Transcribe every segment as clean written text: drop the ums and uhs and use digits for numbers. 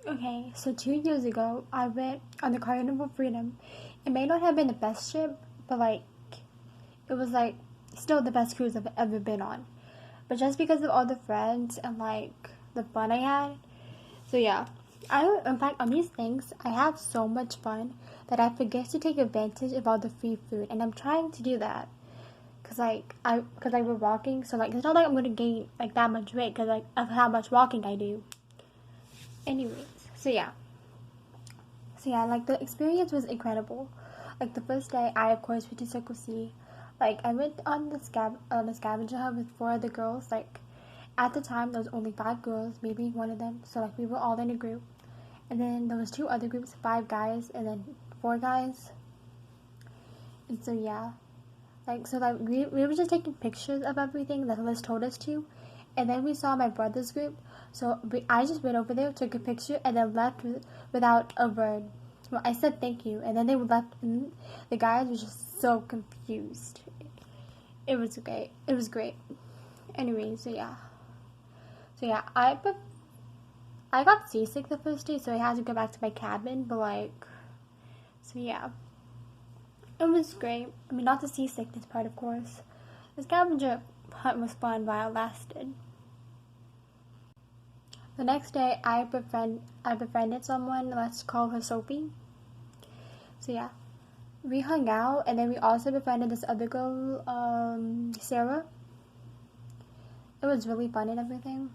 Okay, so 2 years ago, I went on the Carnival Freedom. It may not have been the best trip, but it was still the best cruise I've ever been on. But just because of all the friends and the fun I had, so yeah. In fact, on these things, I have so much fun that I forget to take advantage of all the free food, and I'm trying to do that. We're walking, so it's not like I'm gonna gain that much weight because of how much walking I do. Anyways, the experience was incredible. The first day, I of course went to Circle C. I went on the scavenger hunt with four other girls. At the time, there was only five girls, maybe one of them. So we were all in a group, and then there was two other groups, five guys, and then four guys. And so yeah, we were just taking pictures of everything that Liz told us to, and then we saw my brother's group. So I just went over there, took a picture, and then left without a word. Well, I said thank you, and then they left, and the guys were just so confused. It was great. It was great. Anyway, I got seasick the first day, so I had to go back to my cabin. So yeah, it was great. I mean, not the seasickness part, of course. The scavenger hunt was fun while it lasted. The next day, I befriended someone. Let's call her Sophie. So yeah, we hung out, and then we also befriended this other girl, Sarah. It was really fun and everything.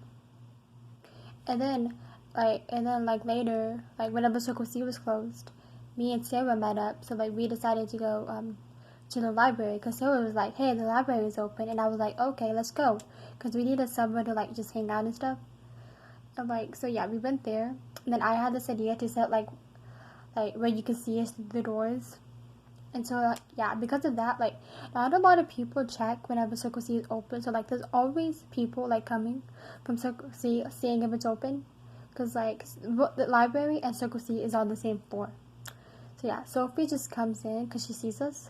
And then, later, whenever Circle C was closed, me and Sarah met up. So we decided to go to the library because Sarah was like, "Hey, the library is open," and I was like, "Okay, let's go," because we needed somewhere to just hang out and stuff. And so yeah, we went there, and then I had this idea to set where you can see us through the doors. And so yeah, because of that, not a lot of people check whenever Circle C is open. So there's always people coming from Circle C, seeing if it's open, because the library and Circle C is on the same floor. So yeah, Sophie just comes in because she sees us,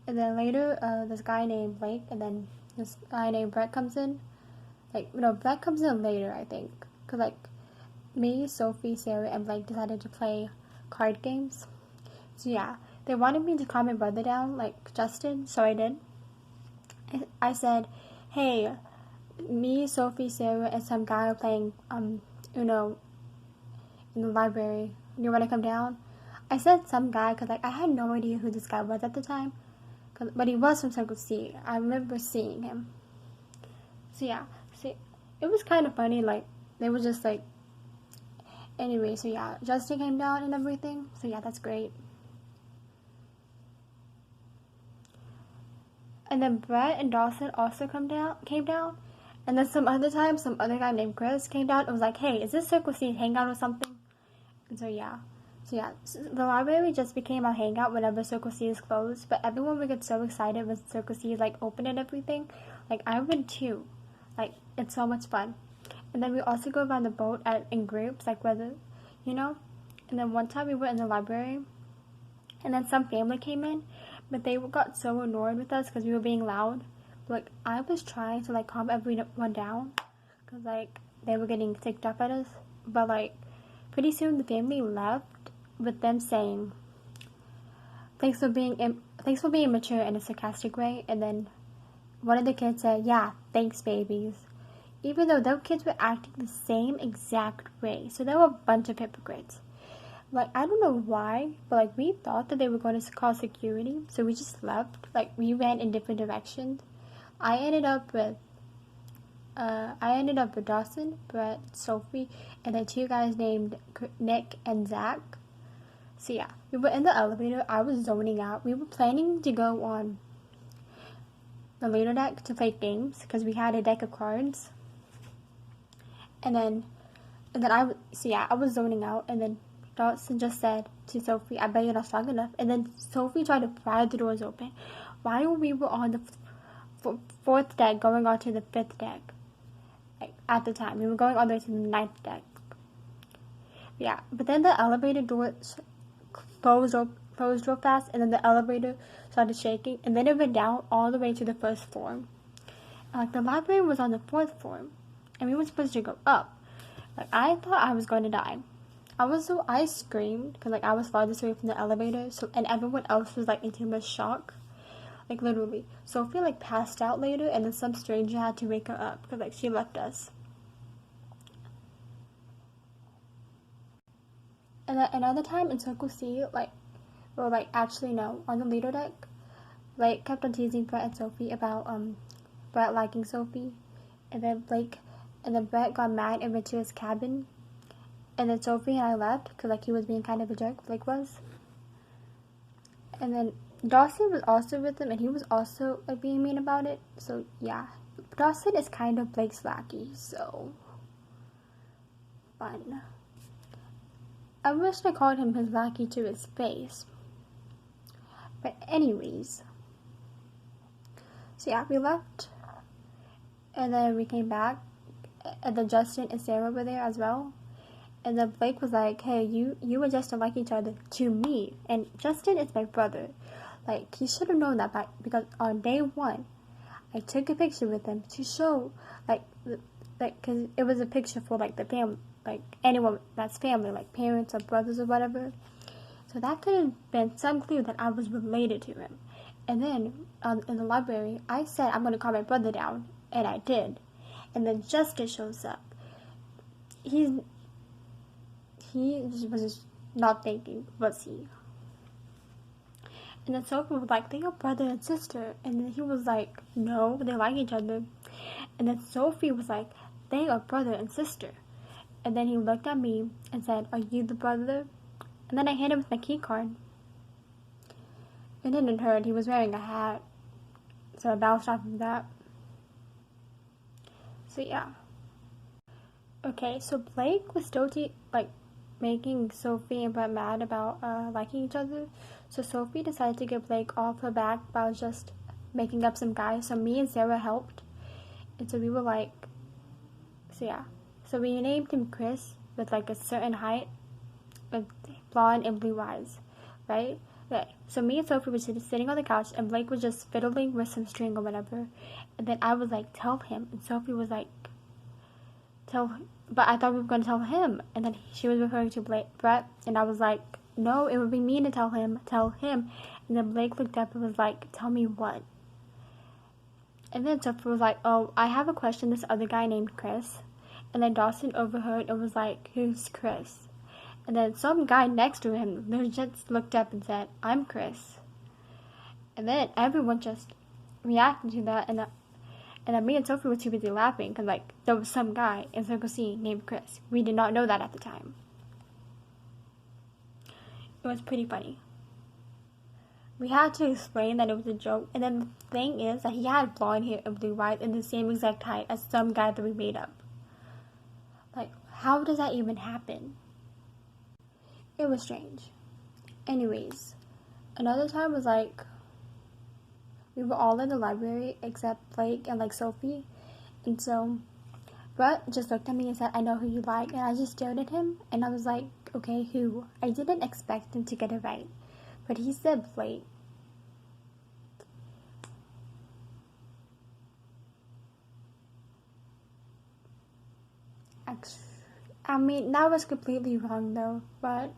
and then later this guy named Blake, and then this guy named Brett comes in. Brett comes in later, I think, because me, Sophie, Sarah, and Blake decided to play card games. So yeah, they wanted me to calm my brother down, like Justin, so I did. I said, "Hey, me, Sophie, Sarah, and some guy are playing Uno in the library. Do you want to come down?" I said some guy because I had no idea who this guy was at the time, but he was from Circle C. I remember seeing him. So yeah, see, it was kind of funny. They were just anyway. So yeah, Justin came down and everything. So yeah, that's great. And then Brett and Dawson also came down. And then some other guy named Chris came down and was like, "Hey, is this Circle C hangout or something?" And so yeah, the library just became a hangout whenever Circle C is closed. But everyone would get so excited when Circle C is open and everything. I would too. It's so much fun. And then we also go around the boat in groups, whether, you know. And then one time we were in the library, and then some family came in, but they got so annoyed with us because we were being loud. I was trying to calm everyone down, because they were getting ticked up at us. But pretty soon the family left with them saying, thanks for being mature in a sarcastic way. And then one of the kids said, "Yeah, thanks, babies," even though those kids were acting the same exact way. So they were a bunch of hypocrites. I don't know why, but we thought that they were going to call security, so we just left. We ran in different directions. I ended up with Dawson, Brett, Sophie, and then two guys named Nick and Zach. So yeah, we were in the elevator. I was zoning out. We were planning to go on the later deck to play games because we had a deck of cards. And then I was zoning out, and then Dawson just said to Sophie, "I bet you're not strong enough." And then Sophie tried to pry the doors open while we were on the fourth deck going on to the fifth deck. At the time, we were going all the way to the ninth deck. Yeah, but then the elevator doors closed real fast, and then the elevator started shaking, and then it went down all the way to the first floor. The library was on the fourth floor, and we were supposed to go up. I thought I was going to die. I screamed because like I was farthest away from the elevator, so and everyone else was like in too much shock, like literally. Sophie like passed out later, and then some stranger had to wake her up because like she left us. And then another time in Circle C, like, or like actually no, on the leader deck, Blake kept on teasing Brett and Sophie about Brett liking Sophie, and then Brett got mad and went to his cabin, and then Sophie and I left because like he was being kind of a jerk, Blake was, and then Dawson was also with him, and he was also like being mean about it. So yeah, Dawson is kind of Blake's lackey, so fun. I wish I called him his lackey to his face. But anyways, so yeah, we left, and then we came back, and then Justin and Sarah were there as well. And then Blake was like, hey, you and Justin like each other to me. And Justin is my brother. Like, he should have known that because on day one, I took a picture with him to show, because it was a picture for, like, the family, like, anyone that's family, like, parents or brothers or whatever. So that could have been some clue that I was related to him. And then, in the library, I said, I'm going to call my brother down. And I did. And then Justin shows up. He was just not thinking, was he? And then Sophie was like, they are brother and sister. And then he was like, no, they like each other. And then Sophie was like, they are brother and sister. And then he looked at me and said, are you the brother? And then I hit him with my key card. It didn't hurt. He was wearing a hat. So I bounced off of that. So yeah. Okay, so Blake was still making Sophie and Brett mad about liking each other. So Sophie decided to get Blake off her back by just making up some guy. So me and Sarah helped. And so we were like, so yeah. So we named him Chris with like a certain height, with blonde and blue eyes, right? Okay. So me and Sophie were just sitting on the couch, and Blake was just fiddling with some string or whatever. And then I was like, tell him. And Sophie was like, but I thought we were going to tell him. And then she was referring to Brett, and I was like, no, it would be mean to tell him. And then Blake looked up and was like, tell me what? And then Sophie was like, oh, I have a question, this other guy named Chris. And then Dawson overheard and was like, who's Chris? And then some guy next to him just looked up and said, I'm Chris. And then everyone just reacted to that, and then me and Sophie were too busy laughing because, like, there was some guy in Circle C named Chris. We did not know that at the time. It was pretty funny. We had to explain that it was a joke, and then the thing is that he had blonde hair and blue eyes and the same exact height as some guy that we made up. Like, how does that even happen? It was strange. Anyways, another time was like, we were all in the library except Blake and like Sophie, and so Brett just looked at me and said, I know who you like, and I just stared at him, and I was like, okay, who? I didn't expect him to get it right, but he said Blake. I mean, that was completely wrong though, but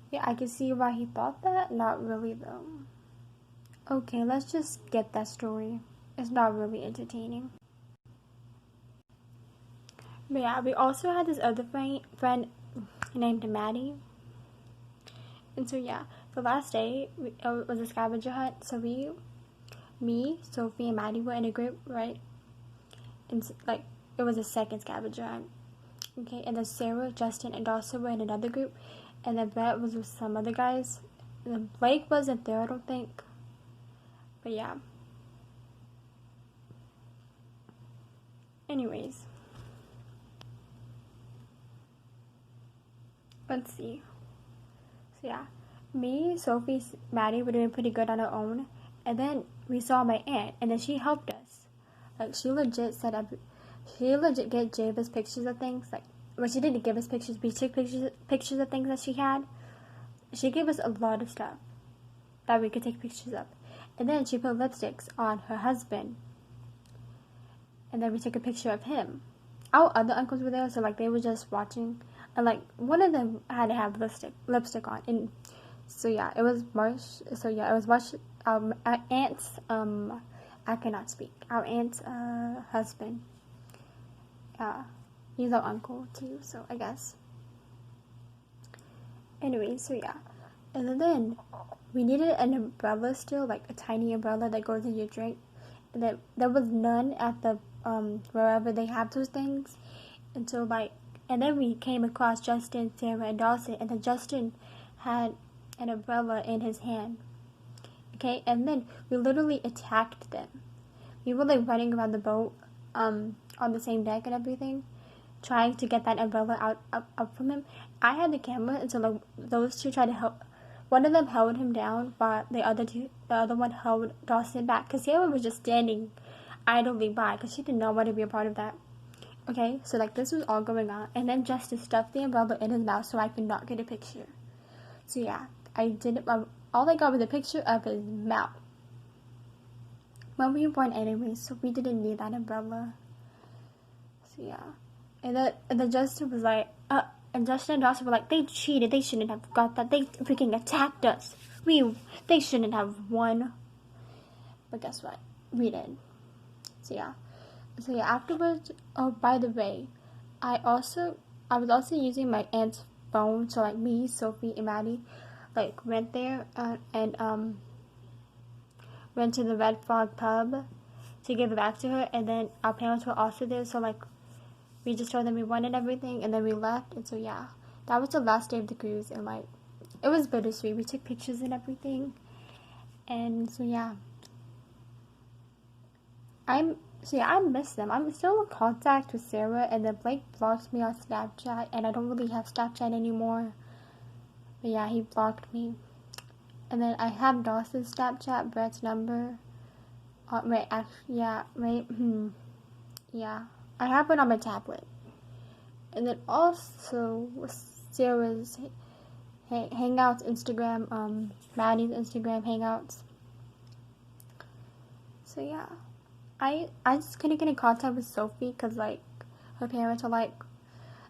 yeah, I can see why he thought that. Not really though. Okay, let's just get that story. It's not really entertaining. But yeah, we also had this other friend named Maddie. And so yeah, the last day it was a scavenger hunt. So me, Sophie, and Maddie were in a group, right? And like it was a second scavenger hunt. Okay, and then Sarah, Justin, and Dawson were in another group, and then Brett was with some other guys. And then Blake wasn't there, I don't think. But yeah. Anyways. Let's see. So yeah. Me, Sophie, Maddie were doing pretty good on our own. And then we saw my aunt, and then she helped us. Like, she legit gave us pictures of things. Like, well, she didn't give us pictures. We took pictures of things that she had. She gave us a lot of stuff that we could take pictures of. And then she put lipsticks on her husband. And then we took a picture of him. Our other uncles were there, so like they were just watching and like one of them had to have lipstick on, and so yeah, it was March. So yeah, it was March. Our aunt's I cannot speak. Our aunt's husband. He's our uncle too. So I guess. Anyway, so yeah, and then we needed an umbrella still, like a tiny umbrella that goes in your drink. And then there was none at the wherever they have those things, and so like, and then we came across Justin, Sarah, and Dawson, and then Justin had an umbrella in his hand. Okay, and then we literally attacked them. We were like running around the boat, on the same deck and everything, trying to get that umbrella up from him. I had the camera, and so like those two tried to help. One of them held him down, but the other one held Dawson back, because Sarah was just standing idly by, because she did not want to be a part of that. Okay, so like this was all going on, and then Justin stuffed the umbrella in his mouth so I could not get a picture. So yeah, I didn't. All I got was a picture of his mouth. Well, we were born anyway, so we didn't need that umbrella. So yeah, and then Justin was like, and Justin and Dawson were like, they cheated. They shouldn't have got that. They freaking attacked us. They shouldn't have won. But guess what? We did. So yeah. Afterwards, oh, by the way, I was also using my aunt's phone. So like me, Sophie, and Maddie, like went there and went to the Red Frog pub to give it back to her. And then our parents were also there. So like, we just told them we won and everything, and then we left. And so yeah, that was the last day of the cruise, and like, it was bittersweet. We took pictures and everything, and so yeah, I miss them. I'm still in contact with Sarah, and then Blake blocked me on Snapchat, and I don't really have Snapchat anymore. But yeah, he blocked me. And then I have Dawson's Snapchat, Brett's number. Yeah. I have it on my tablet. And then also Sarah's Hangouts Instagram, Maddie's Instagram Hangouts. So yeah, I just couldn't get in contact with Sophie because like her parents are like,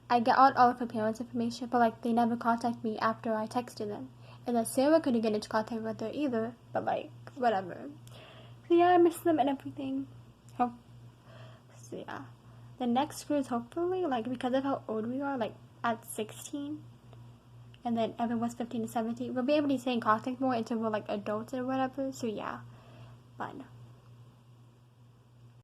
I get all of her parents' information, but like they never contact me after I texted them. And then Sarah couldn't get into contact with her either, but like whatever. So yeah, I miss them and everything. So yeah. The next cruise, hopefully, like, because of how old we are, like, at 16, and then everyone's 15 to 17, we'll be able to stay in contact more until we're, like, adults or whatever, so yeah, fun.